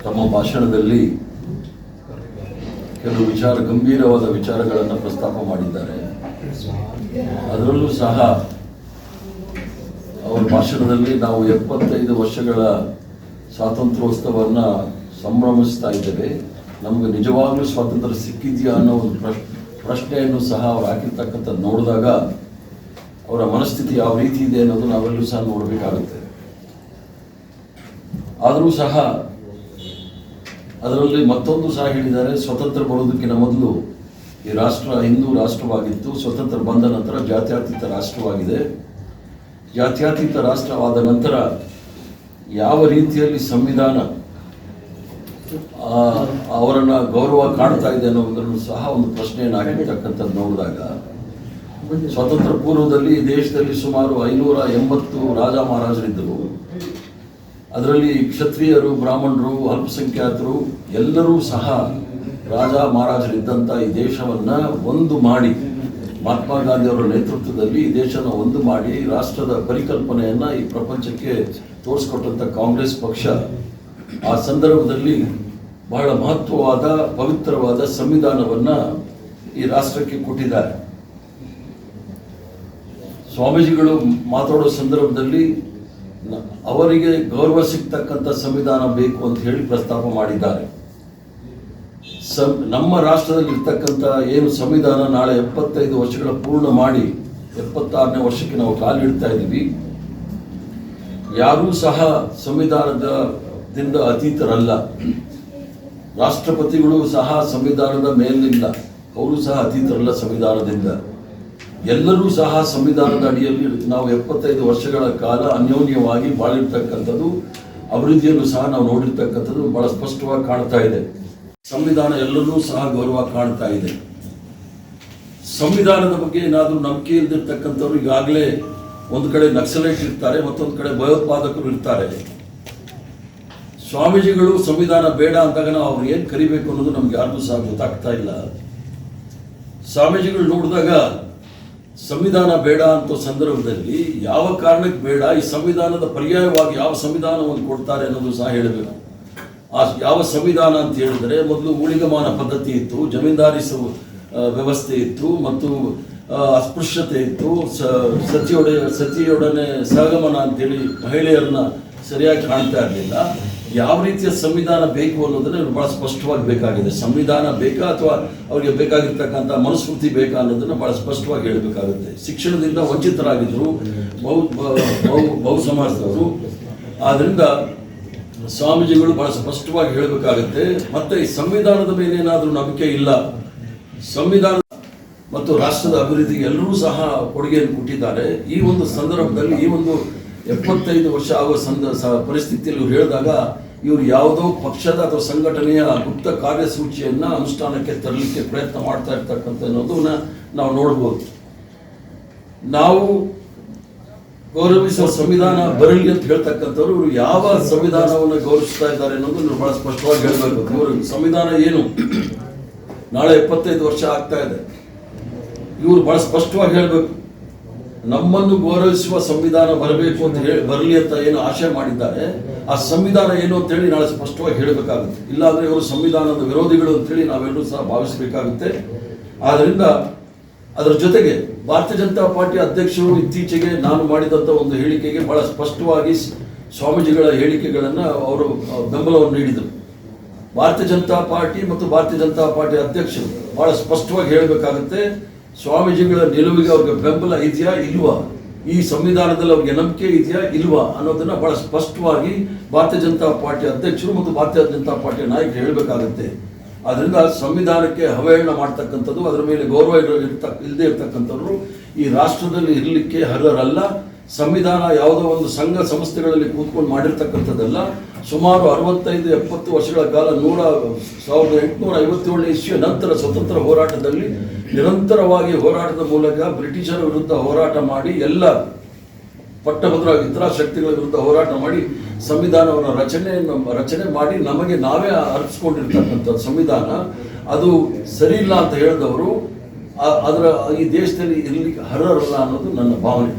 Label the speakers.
Speaker 1: ತಮ್ಮ ಭಾಷಣದಲ್ಲಿ ಕೆಲವು ಗಂಭೀರವಾದ ವಿಚಾರಗಳನ್ನು ಪ್ರಸ್ತಾಪ ಮಾಡಿದ್ದಾರೆ. ಅದರಲ್ಲೂ ಸಹ ಅವರ ಭಾಷಣದಲ್ಲಿ ನಾವು 75 ವರ್ಷಗಳ ಸ್ವಾತಂತ್ರ್ಯೋತ್ಸವವನ್ನು ಸಂಭ್ರಮಿಸ್ತಾ ಇದ್ದೇವೆ, ನಮಗೆ ನಿಜವಾಗ್ಲೂ ಸ್ವಾತಂತ್ರ್ಯ ಸಿಕ್ಕಿದೆಯಾ ಅನ್ನೋ ಒಂದು ಪ್ರಶ್ನೆಯನ್ನು ಸಹ ಅವ್ರು ಹಾಕಿರ್ತಕ್ಕಂಥದ್ದು ನೋಡಿದಾಗ ಅವರ ಮನಸ್ಥಿತಿ ಯಾವ ರೀತಿ ಇದೆ ಅನ್ನೋದು ನಾವೆಲ್ಲೂ ಸಹ ನೋಡಬೇಕಾಗುತ್ತೆ. ಆದರೂ ಸಹ ಅದರಲ್ಲಿ ಮತ್ತೊಂದು ಸಹ ಹೇಳಿದ್ದಾರೆ, ಸ್ವತಂತ್ರ ಬರೋದಕ್ಕಿಂತ ಮೊದಲು ಈ ರಾಷ್ಟ್ರ ಹಿಂದೂ ರಾಷ್ಟ್ರವಾಗಿತ್ತು, ಸ್ವತಂತ್ರ ಬಂದ ನಂತರ ಜಾತ್ಯತೀತ ರಾಷ್ಟ್ರವಾಗಿದೆ. ಜಾತ್ಯತೀತ ರಾಷ್ಟ್ರವಾದ ನಂತರ ಯಾವ ರೀತಿಯಲ್ಲಿ ಸಂವಿಧಾನ ಅವರನ್ನು ಗೌರವ ಕಾಣ್ತಾ ಇದೆ ಅನ್ನೋದನ್ನು ಸಹ ಒಂದು ಪ್ರಶ್ನೆಯನ್ನು ಹಾಕಿರ್ತಕ್ಕಂಥದ್ದು ನೋಡಿದಾಗ, ಸ್ವತಂತ್ರ ಪೂರ್ವದಲ್ಲಿ ಈ ದೇಶದಲ್ಲಿ ಸುಮಾರು 580 ರಾಜ ಮಹಾರಾಜರಿದ್ದರು. ಅದರಲ್ಲಿ ಕ್ಷತ್ರಿಯರು, ಬ್ರಾಹ್ಮಣರು, ಅಲ್ಪಸಂಖ್ಯಾತರು ಎಲ್ಲರೂ ಸಹ ರಾಜ ಮಹಾರಾಜರಿದ್ದಂಥ ಈ ದೇಶವನ್ನು ಒಂದು ಮಾಡಿ, ಮಹಾತ್ಮ ಗಾಂಧಿಯವರ ನೇತೃತ್ವದಲ್ಲಿ ಈ ದೇಶನ ಒಂದು ಮಾಡಿ ರಾಷ್ಟ್ರದ ಪರಿಕಲ್ಪನೆಯನ್ನು ಈ ಪ್ರಪಂಚಕ್ಕೆ ತೋರಿಸ್ಕೊಟ್ಟಂಥ ಕಾಂಗ್ರೆಸ್ ಪಕ್ಷ ಆ ಸಂದರ್ಭದಲ್ಲಿ ಬಹಳ ಮಹತ್ವವಾದ ಪವಿತ್ರವಾದ ಸಂವಿಧಾನವನ್ನು ಈ ರಾಷ್ಟ್ರಕ್ಕೆ ಕೊಟ್ಟಿದ್ದಾರೆ. ಸ್ವಾಮೀಜಿಗಳು ಮಾತಾಡೋ ಸಂದರ್ಭದಲ್ಲಿ ಅವರಿಗೆ ಗೌರವ ಸಿಗ್ತಕ್ಕಂಥ ಸಂವಿಧಾನ ಬೇಕು ಅಂತ ಹೇಳಿ ಪ್ರಸ್ತಾಪ ಮಾಡಿದ್ದಾರೆ. ನಮ್ಮ ರಾಷ್ಟ್ರದಲ್ಲಿ ಇರ್ತಕ್ಕಂಥ ಏನು ಸಂವಿಧಾನ ನಾಳೆ 75 ವರ್ಷಗಳ ಪೂರ್ಣ ಮಾಡಿ 76ನೇ ವರ್ಷಕ್ಕೆ ನಾವು ಕಾಲಿಡ್ತಾ ಇದ್ದೀವಿ. ಯಾರೂ ಸಹ ಸಂವಿಧಾನದಿಂದ ಅತೀತರಲ್ಲ. ರಾಷ್ಟ್ರಪತಿಗಳು ಸಹ ಸಂವಿಧಾನದ ಮೇಲಿಲ್ಲ, ಅವರು ಸಹ ಅತೀತರಲ್ಲ ಸಂವಿಧಾನದಿಂದ. ಎಲ್ಲರೂ ಸಹ ಸಂವಿಧಾನದ ಅಡಿಯಲ್ಲಿ ನಾವು 75 ವರ್ಷಗಳ ಕಾಲ ಅನ್ಯೋನ್ಯವಾಗಿ ಬಾಳಿರ್ತಕ್ಕಂಥದ್ದು, ಅಭಿವೃದ್ಧಿಯನ್ನು ಸಹ ನಾವು ನೋಡಿರ್ತಕ್ಕಂಥದ್ದು ಬಹಳ ಸ್ಪಷ್ಟವಾಗಿ ಕಾಣ್ತಾ ಇದೆ. ಸಂವಿಧಾನ ಎಲ್ಲರೂ ಸಹ ಗೌರವ ಕಾಣ್ತಾ ಇದೆ. ಸಂವಿಧಾನದ ಬಗ್ಗೆ ಏನಾದರೂ ನಂಬಿಕೆ ಇಲ್ದಿರ್ತಕ್ಕಂಥವ್ರು ಈಗಾಗಲೇ ಒಂದು ಕಡೆ ನಕ್ಸಲೈಟ್ ಇರ್ತಾರೆ, ಮತ್ತೊಂದು ಕಡೆ ಭಯೋತ್ಪಾದಕರು ಇರ್ತಾರೆ. ಸ್ವಾಮೀಜಿಗಳು ಸಂವಿಧಾನ ಬೇಡ ಅಂದಾಗ ನಾವು ಅವ್ರು ಏನು ಕರಿಬೇಕು ಅನ್ನೋದು ನಮ್ಗೆ ಯಾರಿಗೂ ಸಹ ಗೊತ್ತಾಗ್ತಾ ಇಲ್ಲ. ಸ್ವಾಮೀಜಿಗಳು ನೋಡಿದಾಗ ಸಂವಿಧಾನ ಬೇಡ ಅಂತ ಸಂದರ್ಭದಲ್ಲಿ ಯಾವ ಕಾರಣಕ್ಕೆ ಬೇಡ, ಈ ಸಂವಿಧಾನದ ಪರ್ಯಾಯವಾಗಿ ಯಾವ ಸಂವಿಧಾನವನ್ನು ಕೊಡ್ತಾರೆ ಅನ್ನೋದು ಸಹ ಹೇಳಬೇಕು. ಆ ಯಾವ ಸಂವಿಧಾನ ಅಂತ ಹೇಳಿದ್ರೆ, ಮೊದಲು ಊಳಿಗಮಾನ ಪದ್ಧತಿ ಇತ್ತು, ಜಮೀನ್ದಾರಿ ವ್ಯವಸ್ಥೆ ಇತ್ತು, ಮತ್ತು ಅಸ್ಪೃಶ್ಯತೆ ಇತ್ತು, ಸತಿಯೊಡನೆ ಸಹಗಮನ ಅಂತೇಳಿ ಮಹಿಳೆಯರನ್ನ ಸರಿಯಾಗಿ ಕಾಣ್ತಾ ಇರಲಿಲ್ಲ. ಯಾವ ರೀತಿಯ ಸಂವಿಧಾನ ಬೇಕು ಅನ್ನೋದನ್ನ ಬಹಳ ಸ್ಪಷ್ಟವಾಗಿ ಬೇಕಾಗಿದೆ. ಸಂವಿಧಾನ ಬೇಕಾ ಅಥವಾ ಅವರಿಗೆ ಬೇಕಾಗಿರ್ತಕ್ಕಂಥ ಮನುಸ್ಮೃತಿ ಬೇಕಾ ಅನ್ನೋದನ್ನ ಬಹಳ ಸ್ಪಷ್ಟವಾಗಿ ಹೇಳಬೇಕಾಗುತ್ತೆ. ಶಿಕ್ಷಣದಿಂದ ವಂಚಿತರಾಗಿದ್ದರು ಬಹು ಸಮಾಜದವರು. ಆದ್ರಿಂದ ಸ್ವಾಮೀಜಿಗಳು ಬಹಳ ಸ್ಪಷ್ಟವಾಗಿ ಹೇಳಬೇಕಾಗುತ್ತೆ. ಮತ್ತೆ ಈ ಸಂವಿಧಾನದ ಮೇಲೆ ಏನಾದರೂ ನಂಬಿಕೆ ಇಲ್ಲ, ಸಂವಿಧಾನ ಮತ್ತು ರಾಷ್ಟ್ರದ ಅಭಿವೃದ್ಧಿಗೆ ಎಲ್ಲರೂ ಸಹ ಕೊಡುಗೆಯನ್ನು ಕೊಟ್ಟಿದ್ದಾರೆ. ಈ ಒಂದು ಸಂದರ್ಭದಲ್ಲಿ ಈ ಒಂದು 75 ವರ್ಷ ಆಗುವ ಪರಿಸ್ಥಿತಿಯಲ್ಲಿ ಇವರು ಹೇಳಿದಾಗ, ಇವರು ಯಾವುದೋ ಪಕ್ಷದ ಅಥವಾ ಸಂಘಟನೆಯ ಗುಪ್ತ ಕಾರ್ಯಸೂಚಿಯನ್ನ ಅನುಷ್ಠಾನಕ್ಕೆ ತರಲಿಕ್ಕೆ ಪ್ರಯತ್ನ ಮಾಡ್ತಾ ಇರ್ತಕ್ಕಂಥ ಅನ್ನೋದನ್ನ ನಾವು ನೋಡ್ಬೋದು. ನಾವು ಗೌರವಿಸುವ ಸಂವಿಧಾನ ಬರಲಿ ಅಂತ ಹೇಳ್ತಕ್ಕಂಥವ್ರು ಇವರು ಯಾವ ಸಂವಿಧಾನವನ್ನು ಗೌರವಿಸ್ತಾ ಇದ್ದಾರೆ ಅನ್ನೋದು ಬಹಳ ಸ್ಪಷ್ಟವಾಗಿ ಹೇಳಬೇಕು. ಇವರು ಸಂವಿಧಾನ ಏನು, ನಾಳೆ 75 ವರ್ಷ ಆಗ್ತಾ ಇದೆ, ಇವರು ಬಹಳ ಸ್ಪಷ್ಟವಾಗಿ ಹೇಳಬೇಕು. ನಮ್ಮನ್ನು ಗೌರವಿಸುವ ಸಂವಿಧಾನ ಬರಬೇಕು ಅಂತ ಬರಲಿ ಅಂತ ಏನು ಆಶೆ ಮಾಡಿದ್ದಾರೆ, ಆ ಸಂವಿಧಾನ ಏನು ಅಂತ ಹೇಳಿ ನಾಳೆ ಸ್ಪಷ್ಟವಾಗಿ ಹೇಳಬೇಕಾಗುತ್ತೆ. ಇಲ್ಲಾಂದ್ರೆ ಇವರು ಸಂವಿಧಾನದ ವಿರೋಧಿಗಳು ಅಂತೇಳಿ ನಾವೆಲ್ಲರೂ ಸಹ ಭಾವಿಸಬೇಕಾಗುತ್ತೆ. ಆದ್ರಿಂದ ಅದರ ಜೊತೆಗೆ ಭಾರತೀಯ ಜನತಾ ಪಾರ್ಟಿ ಅಧ್ಯಕ್ಷರು ಇತ್ತೀಚೆಗೆ ನಾನು ಮಾಡಿದಂಥ ಒಂದು ಹೇಳಿಕೆಗೆ ಬಹಳ ಸ್ಪಷ್ಟವಾಗಿ ಸ್ವಾಮೀಜಿಗಳ ಹೇಳಿಕೆಗಳನ್ನು ಅವರು ಬೆಂಬಲವನ್ನು ನೀಡಿದರು. ಭಾರತೀಯ ಜನತಾ ಪಾರ್ಟಿ ಮತ್ತು ಭಾರತೀಯ ಜನತಾ ಪಾರ್ಟಿ ಅಧ್ಯಕ್ಷರು ಬಹಳ ಸ್ಪಷ್ಟವಾಗಿ ಹೇಳಬೇಕಾಗುತ್ತೆ, ಸ್ವಾಮೀಜಿಗಳ ನಿಲುವಿಗೆ ಅವ್ರಿಗೆ ಬೆಂಬಲ ಇದೆಯಾ ಇಲ್ವಾ, ಈ ಸಂವಿಧಾನದಲ್ಲಿ ಅವ್ರಿಗೆ ನಂಬಿಕೆ ಇದೆಯಾ ಇಲ್ವಾ ಅನ್ನೋದನ್ನ ಬಹಳ ಸ್ಪಷ್ಟವಾಗಿ ಭಾರತೀಯ ಜನತಾ ಪಾರ್ಟಿ ಅಧ್ಯಕ್ಷರು ಮತ್ತು ಭಾರತೀಯ ಜನತಾ ಪಾರ್ಟಿಯ ನಾಯಕರು ಹೇಳಬೇಕಾಗುತ್ತೆ. ಆದ್ರಿಂದ ಸಂವಿಧಾನಕ್ಕೆ ಅವಹೇಳನ ಮಾಡ್ತಕ್ಕಂಥದ್ದು, ಅದರ ಮೇಲೆ ಗೌರವ ಇಲ್ಲದೆ ಇರ್ತಕ್ಕಂಥವ್ರು ಈ ರಾಷ್ಟ್ರದಲ್ಲಿ ಇರಲಿಕ್ಕೆ ಅರ್ಹರಲ್ಲ. ಸಂವಿಧಾನ ಯಾವುದೋ ಒಂದು ಸಂಘ ಸಂಸ್ಥೆಗಳಲ್ಲಿ ಕೂತ್ಕೊಂಡು ಮಾಡಿರ್ತಕ್ಕಂಥದ್ದಲ್ಲ. ಸುಮಾರು 65-70 ವರ್ಷಗಳ ಕಾಲ 1857ನೇ ಇಸ್ವಿಯ ನಂತರ ಸ್ವತಂತ್ರ ಹೋರಾಟದಲ್ಲಿ ನಿರಂತರವಾಗಿ ಹೋರಾಟದ ಮೂಲಕ ಬ್ರಿಟಿಷರ ವಿರುದ್ಧ ಹೋರಾಟ ಮಾಡಿ, ಎಲ್ಲ ಪಟ್ಟಭದ್ರ ಇತರ ಶಕ್ತಿಗಳ ವಿರುದ್ಧ ಹೋರಾಟ ಮಾಡಿ ಸಂವಿಧಾನವನ್ನು ರಚನೆ ಮಾಡಿ ನಮಗೆ ನಾವೇ ಅರ್ಪಿಸ್ಕೊಂಡಿರ್ತಕ್ಕಂಥ ಸಂವಿಧಾನ ಅದು ಸರಿ ಇಲ್ಲ ಅಂತ ಹೇಳಿದವರು ಅದರ ಈ ದೇಶದಲ್ಲಿ ಇರಲಿಕ್ಕೆ ಅರ್ಹರಲ್ಲ ಅನ್ನೋದು ನನ್ನ ಭಾವನೆ.